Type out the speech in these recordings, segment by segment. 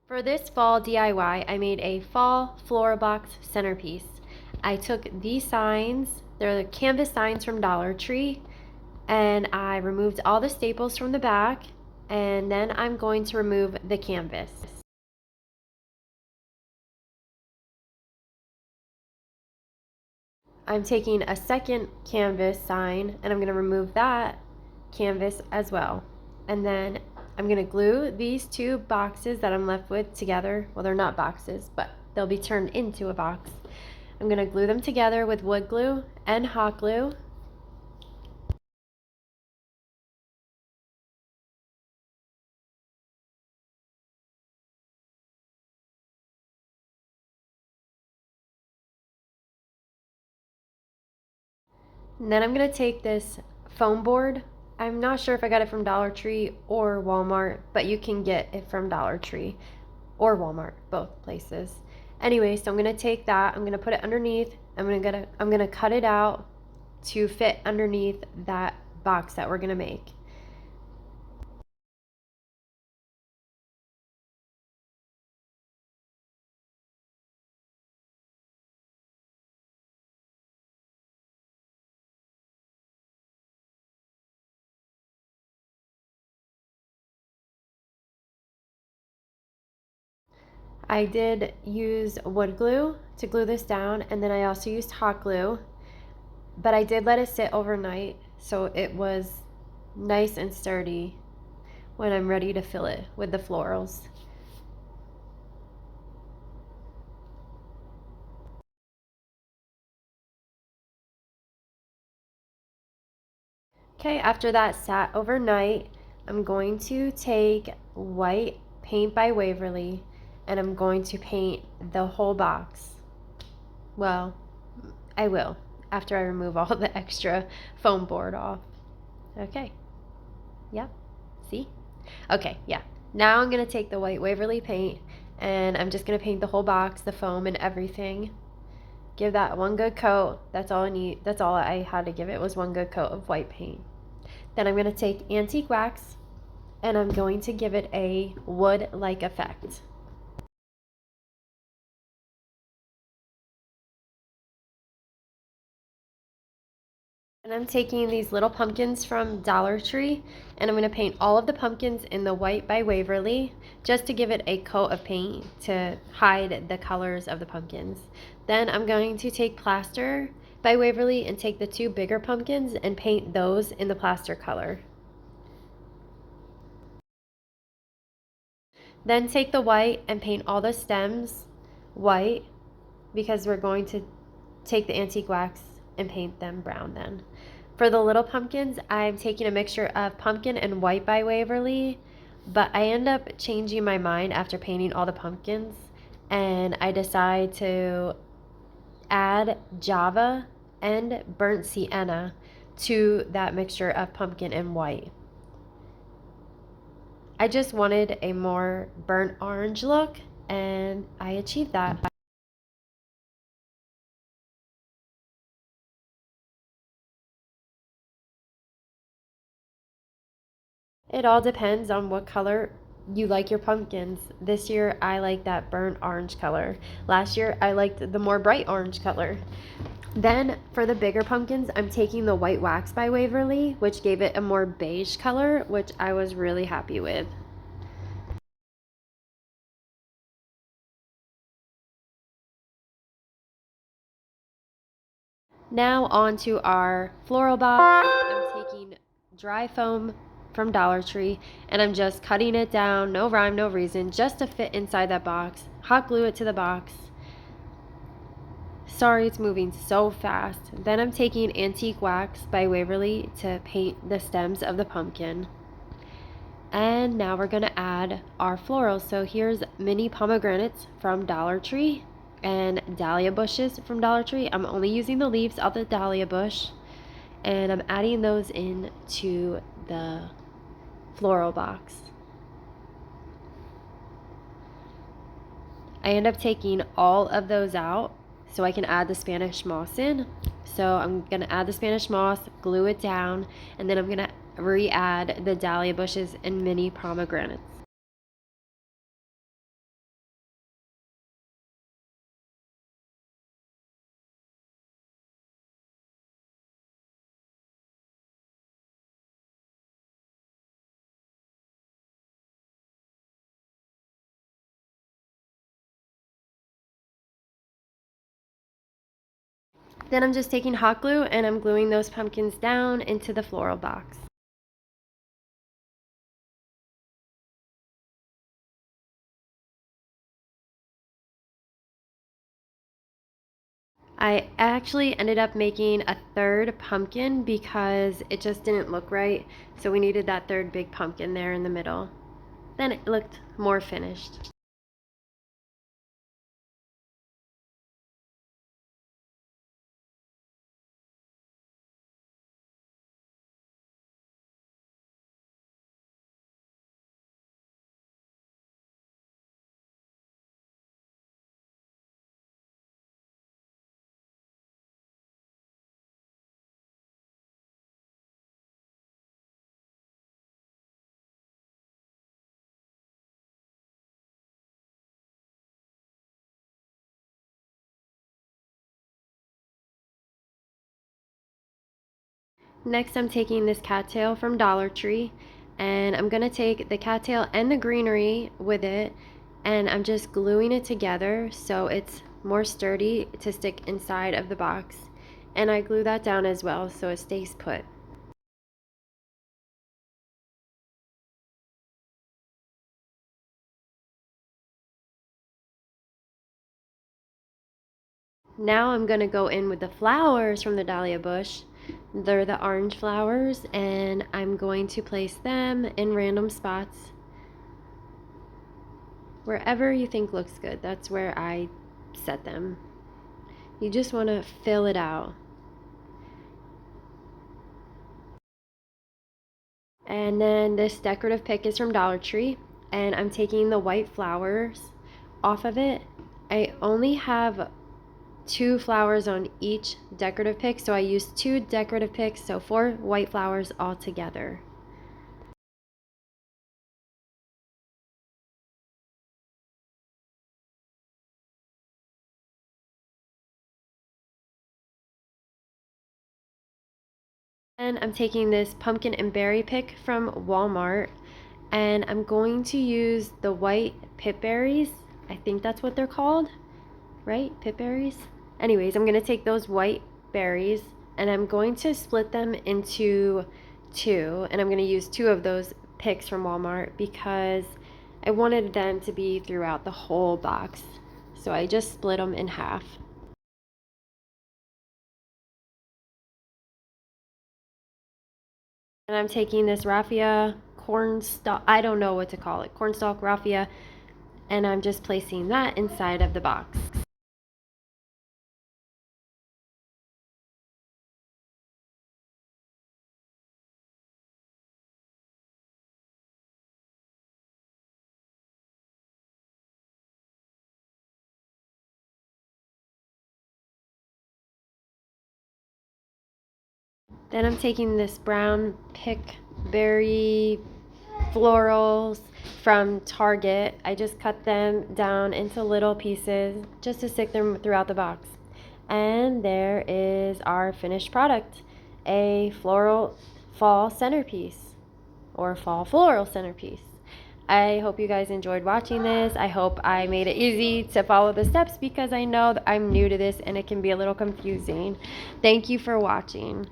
For this fall DIY, I made a fall floral box centerpiece. I took these signs, they're the canvas signs from Dollar Tree, and I removed all the staples from the back, and then I'm going to remove the canvas. I'm taking a second canvas sign and I'm going to remove that canvas as well. And then I'm going to glue these two boxes that I'm left with together. Well, they're not boxes, but they'll be turned into a box. I'm going to glue them together with wood glue and hot glue. And then I'm going to take this foam board. I'm not sure if I got it from Dollar Tree or Walmart, but you can get it from Dollar Tree or Walmart, both places. Anyway, so I'm going to take that, I'm going to put it underneath. I'm going to cut it out to fit underneath that box that we're going to make. I did use wood glue to glue this down, and then I also used hot glue, but I did let it sit overnight so it was nice and sturdy when I'm ready to fill it with the florals. Okay, after that sat overnight, I'm going to take white paint by Waverly and I'm going to paint the whole box. Well, I will after I remove all the extra foam board off. Okay, yep, see? Okay, yeah. Now I'm gonna take the white Waverly paint and I'm just gonna paint the whole box, the foam and everything. Give that one good coat. That's all I need. That's all I had to give it was one good coat of white paint. Then I'm going to take antique wax and I'm going to give it a wood-like effect. And I'm taking these little pumpkins from Dollar Tree and I'm going to paint all of the pumpkins in the white by Waverly just to give it a coat of paint to hide the colors of the pumpkins. Then I'm going to take plaster by Waverly and take the two bigger pumpkins and paint those in the plaster color. Then take the white and paint all the stems white because we're going to take the antique wax and paint them brown then. For the little pumpkins, I'm taking a mixture of pumpkin and white by Waverly, but I end up changing my mind after painting all the pumpkins and I decide to add Java and burnt sienna to that mixture of pumpkin and white. I just wanted a more burnt orange look and I achieved that. It all depends on what color you like your pumpkins. This year I like that burnt orange color. Last year I liked the more bright orange color. Then for the bigger pumpkins, I'm taking the white wax by Waverly, which gave it a more beige color, which I was really happy with. Now on to our floral box. I'm taking dry foam from Dollar Tree and I'm just cutting it down, no rhyme, no reason, just to fit inside that box. Hot glue it to the box. Sorry, it's moving so fast. Then I'm taking antique wax by Waverly to paint the stems of the pumpkin. And now we're going to add our florals. So here's mini pomegranates from Dollar Tree and dahlia bushes from Dollar Tree. I'm only using the leaves of the dahlia bush and I'm adding those into the floral box. I end up taking all of those out so I can add the Spanish moss in. So I'm going to add the Spanish moss, glue it down, and then I'm going to re-add the dahlia bushes and mini pomegranates. Then I'm just taking hot glue and I'm gluing those pumpkins down into the floral box. I actually ended up making a third pumpkin because it just didn't look right. So we needed that third big pumpkin there in the middle. Then it looked more finished. Next, I'm taking this cattail from Dollar Tree and I'm gonna take the cattail and the greenery with it and I'm just gluing it together so it's more sturdy to stick inside of the box. And I glue that down as well so it stays put. Now I'm gonna go in with the flowers from the dahlia bush. They're the orange flowers and I'm going to place them in random spots. Wherever you think looks good, that's where I set them. You just want to fill it out. And then this decorative pick is from Dollar Tree and I'm taking the white flowers off of it. I only have 2 flowers on each decorative pick, so I used 2 decorative picks, so 4 white flowers all together. And I'm taking this pumpkin and berry pick from Walmart and I'm going to use the white pip berries. I think that's what they're called, right? Pip berries? Anyways, I'm going to take those white berries and I'm going to split them into 2 and I'm going to use 2 of those picks from Walmart because I wanted them to be throughout the whole box. So I just split them in half. And I'm taking this raffia cornstalk, I don't know what to call it, cornstalk raffia, and I'm just placing that inside of the box. Then I'm taking this brown pickberry florals from Target. I just cut them down into little pieces just to stick them throughout the box. And there is our finished product, a floral fall centerpiece or fall floral centerpiece. I hope you guys enjoyed watching this. I hope I made it easy to follow the steps because I know that I'm new to this and it can be a little confusing. Thank you for watching.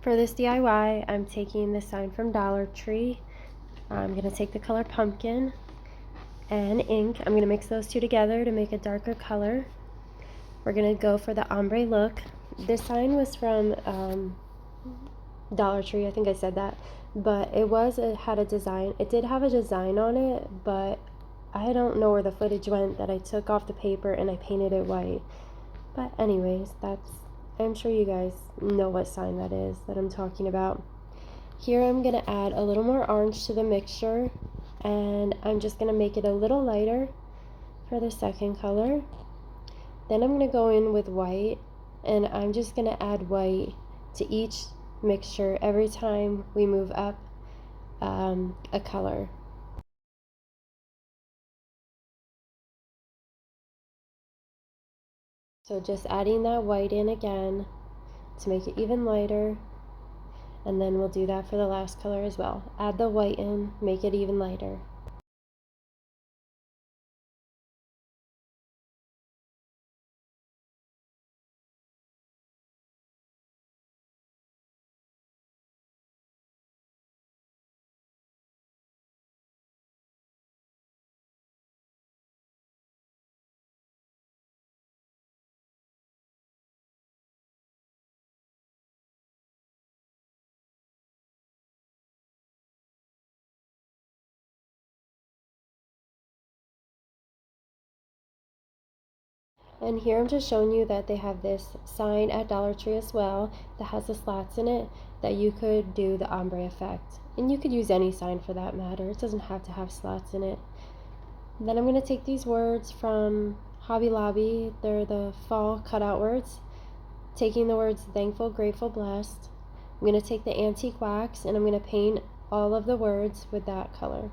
For this DIY, I'm taking this sign from Dollar Tree. I'm going to take the color pumpkin and ink. I'm going to mix those 2 together to make a darker color. We're going to go for the ombre look. This sign was from Dollar Tree, I think I said that, but it had a design. It did have a design on it, but I don't know where the footage went that I took off the paper and I painted it white. But anyways, I'm sure you guys know what sign that is that I'm talking about. Here I'm going to add a little more orange to the mixture and I'm just going to make it a little lighter for the second color. Then I'm going to go in with white and I'm just going to add white to each mixture every time we move up a color. So just adding that white in again to make it even lighter, and then we'll do that for the last color as well. Add the white in, make it even lighter. And here I'm just showing you that they have this sign at Dollar Tree as well that has the slats in it that you could do the ombre effect. And you could use any sign for that matter. It doesn't have to have slats in it. And then I'm going to take these words from Hobby Lobby. They're the fall cutout words. Taking the words thankful, grateful, blessed. I'm going to take the antique wax and I'm going to paint all of the words with that color.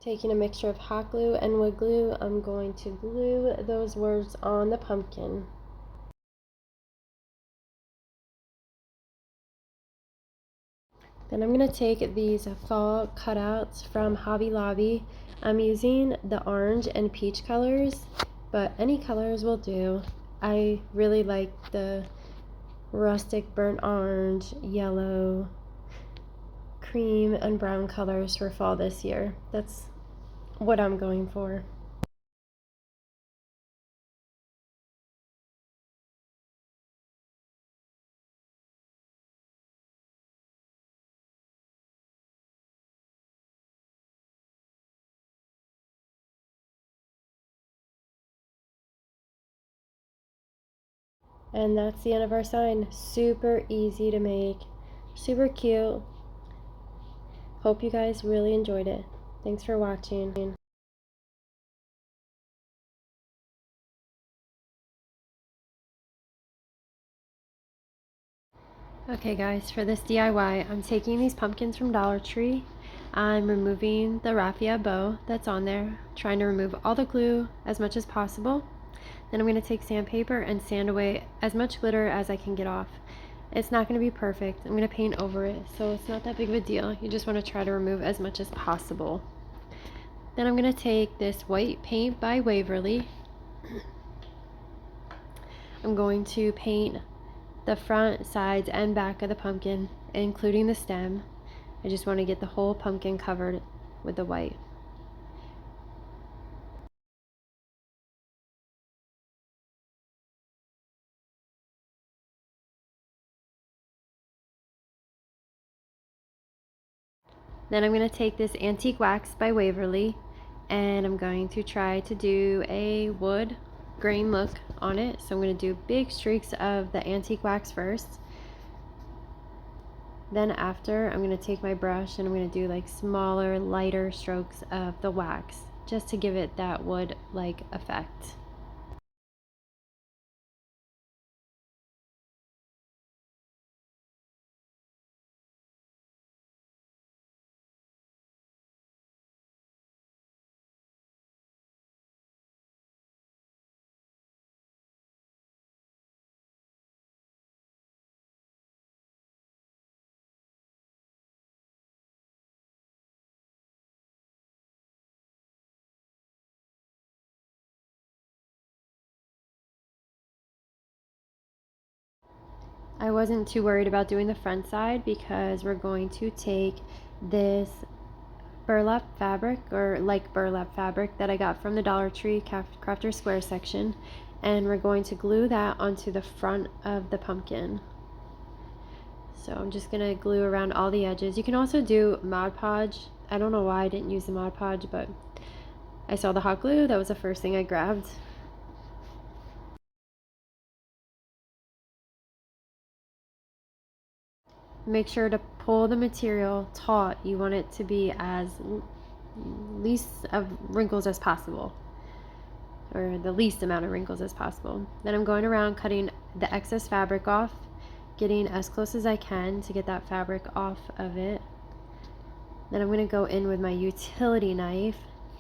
Taking a mixture of hot glue and wood glue, I'm going to glue those words on the pumpkin. Then I'm going to take these fall cutouts from Hobby Lobby. I'm using the orange and peach colors, but any colors will do. I really like the rustic burnt orange, yellow, cream, and brown colors for fall this year. That's what I'm going for. And that's the end of our sign. Super easy to make, super cute. Hope you guys really enjoyed it. Thanks for watching. Okay guys, for this DIY, I'm taking these pumpkins from Dollar Tree. I'm removing the raffia bow that's on there, trying to remove all the glue as much as possible. Then I'm going to take sandpaper and sand away as much glitter as I can get off. It's not going to be perfect. I'm going to paint over it, so it's not that big of a deal. You just want to try to remove as much as possible. Then I'm going to take this white paint by Waverly. I'm going to paint the front, sides, and back of the pumpkin, including the stem. I just want to get the whole pumpkin covered with the white. Then I'm going to take this antique wax by Waverly and I'm going to try to do a wood grain look on it. So I'm going to do big streaks of the antique wax first. Then after, I'm going to take my brush and I'm going to do like smaller, lighter strokes of the wax just to give it that wood-like effect. I wasn't too worried about doing the front side because we're going to take this burlap fabric, or like burlap fabric that I got from the Dollar Tree Crafter Square section, and we're going to glue that onto the front of the pumpkin. So I'm just gonna glue around all the edges. You can also do Mod Podge. I don't know why I didn't use the Mod Podge, but I saw the hot glue. That was the first thing I grabbed. Make sure to pull the material taut. You want it to be as least of wrinkles as possible, or the least amount of wrinkles as possible. Then I'm going around cutting the excess fabric off, getting as close as I can to get that fabric off of it. Then I'm going to go in with my utility knife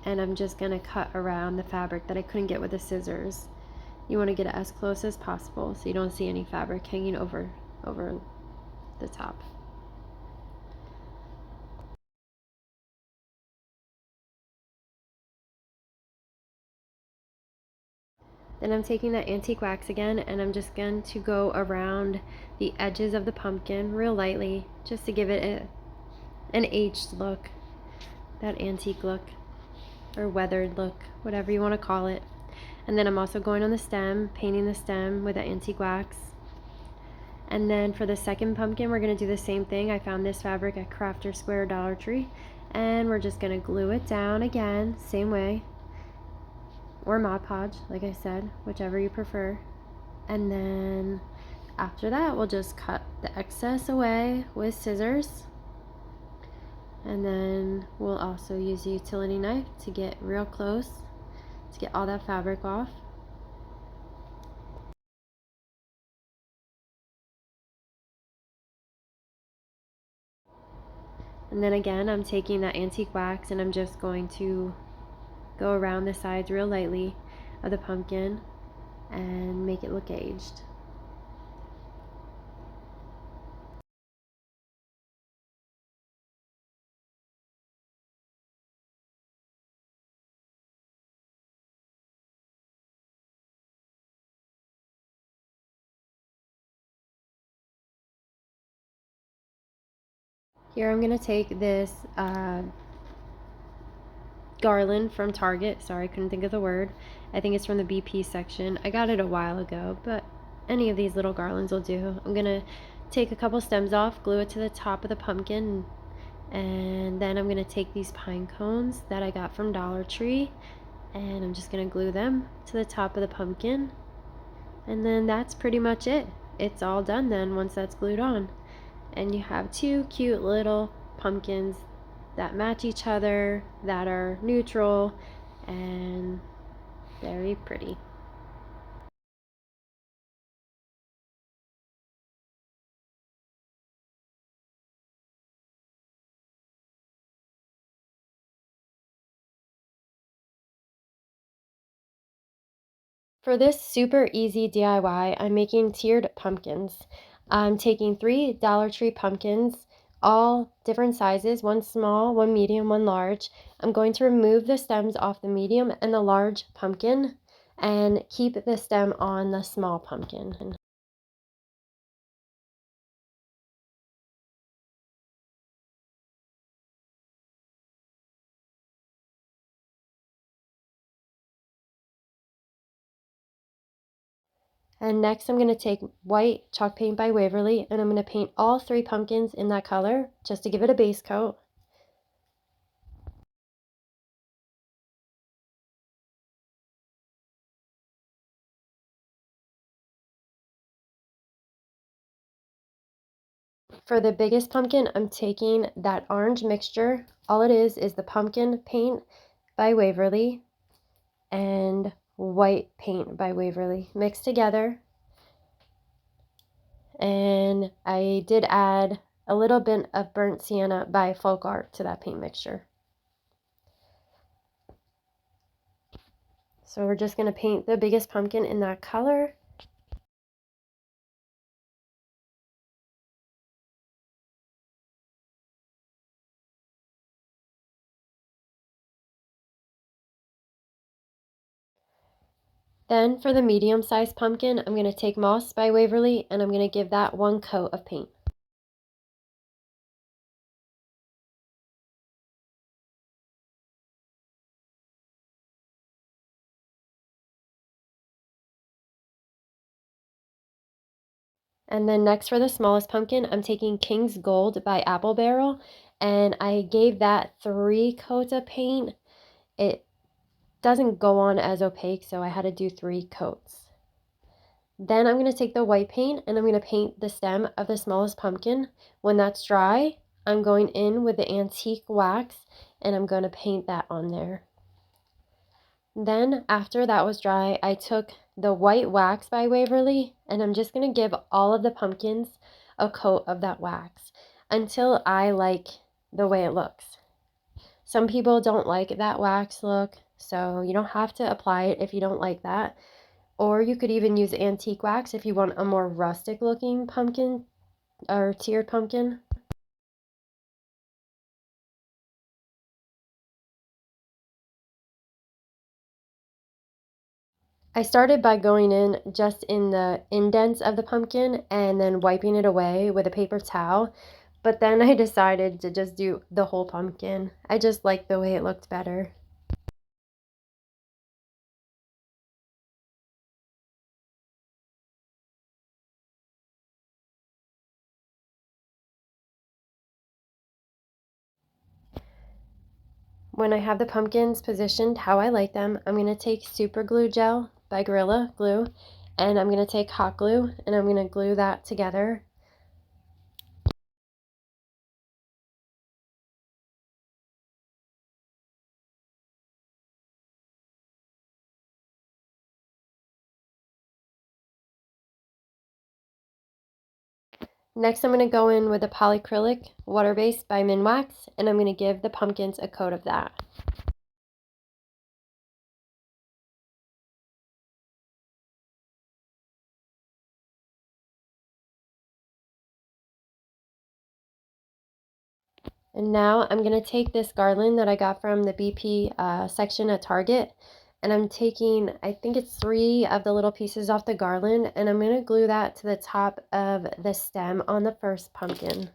and I'm just going to cut around the fabric that I couldn't get with the scissors. You want to get it as close as possible so you don't see any fabric hanging over the top. Then I'm taking that antique wax again, and I'm just going to go around the edges of the pumpkin real lightly, just to give it an aged look, that antique look, or weathered look, whatever you want to call it. And then I'm also going on the stem, painting the stem with the antique wax. And then for the second pumpkin, we're going to do the same thing. I found this fabric at Crafter Square Dollar Tree, and we're just going to glue it down again, same way, or Mod Podge, like I said, whichever you prefer. And then after that, we'll just cut the excess away with scissors. And then we'll also use a utility knife to get real close to get all that fabric off. And then again, I'm taking that antique wax and I'm just going to go around the sides real lightly of the pumpkin and make it look aged. Here I'm going to take this garland from Target. Sorry, I couldn't think of the word. I think it's from the BP section. I got it a while ago, but any of these little garlands will do. I'm going to take a couple stems off, glue it to the top of the pumpkin, and then I'm going to take these pine cones that I got from Dollar Tree, and I'm just going to glue them to the top of the pumpkin. And then that's pretty much it. It's all done then once that's glued on. And you have two cute little pumpkins that match each other, that are neutral and very pretty. For this super easy DIY, I'm making tiered pumpkins. I'm taking 3 Dollar Tree pumpkins, all different sizes, one small, one medium, one large. I'm going to remove the stems off the medium and the large pumpkin and keep the stem on the small pumpkin. And next I'm going to take white chalk paint by Waverly, and I'm going to paint all 3 pumpkins in that color just to give it a base coat. For the biggest pumpkin, I'm taking that orange mixture. All it is the pumpkin paint by Waverly and white paint by Waverly mixed together. And I did add a little bit of burnt sienna by Folk Art to that paint mixture. So we're just going to paint the biggest pumpkin in that color. Then for the medium-sized pumpkin, I'm going to take Moss by Waverly and I'm going to give that one coat of paint. And then next for the smallest pumpkin, I'm taking King's Gold by Apple Barrel, and I gave that 3 coats of paint. It doesn't go on as opaque, so I had to do 3 coats. Then I'm going to take the white paint and I'm going to paint the stem of the smallest pumpkin. When that's dry, I'm going in with the antique wax and I'm going to paint that on there. Then after that was dry, I took the white wax by Waverly and I'm just going to give all of the pumpkins a coat of that wax until I like the way it looks. Some people don't like that wax look, so you don't have to apply it if you don't like that. Or you could even use antique wax if you want a more rustic looking pumpkin or tiered pumpkin. I started by going in just in the indents of the pumpkin and then wiping it away with a paper towel, but then I decided to just do the whole pumpkin. I just liked the way it looked better. When I have the pumpkins positioned how I like them, I'm going to take super glue gel by Gorilla Glue, and I'm going to take hot glue and I'm going to glue that together. Next, I'm going to go in with a polyacrylic water base by Minwax, and I'm going to give the pumpkins a coat of that. And now I'm going to take this garland that I got from the BP section at Target, and I'm taking, I think it's 3 of the little pieces off the garland, and I'm going to glue that to the top of the stem on the first pumpkin.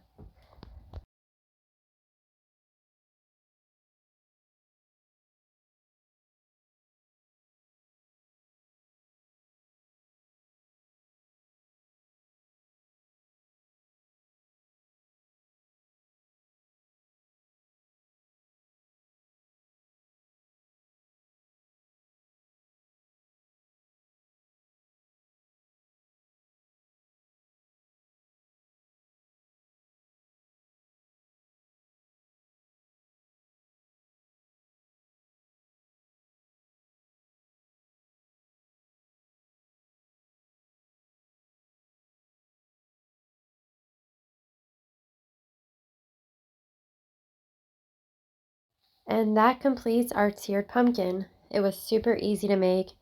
And that completes our tiered pumpkin. It was super easy to make,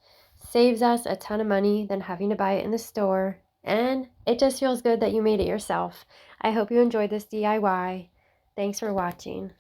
saves us a ton of money than having to buy it in the store, and it just feels good that you made it yourself. I hope you enjoyed this DIY. Thanks for watching.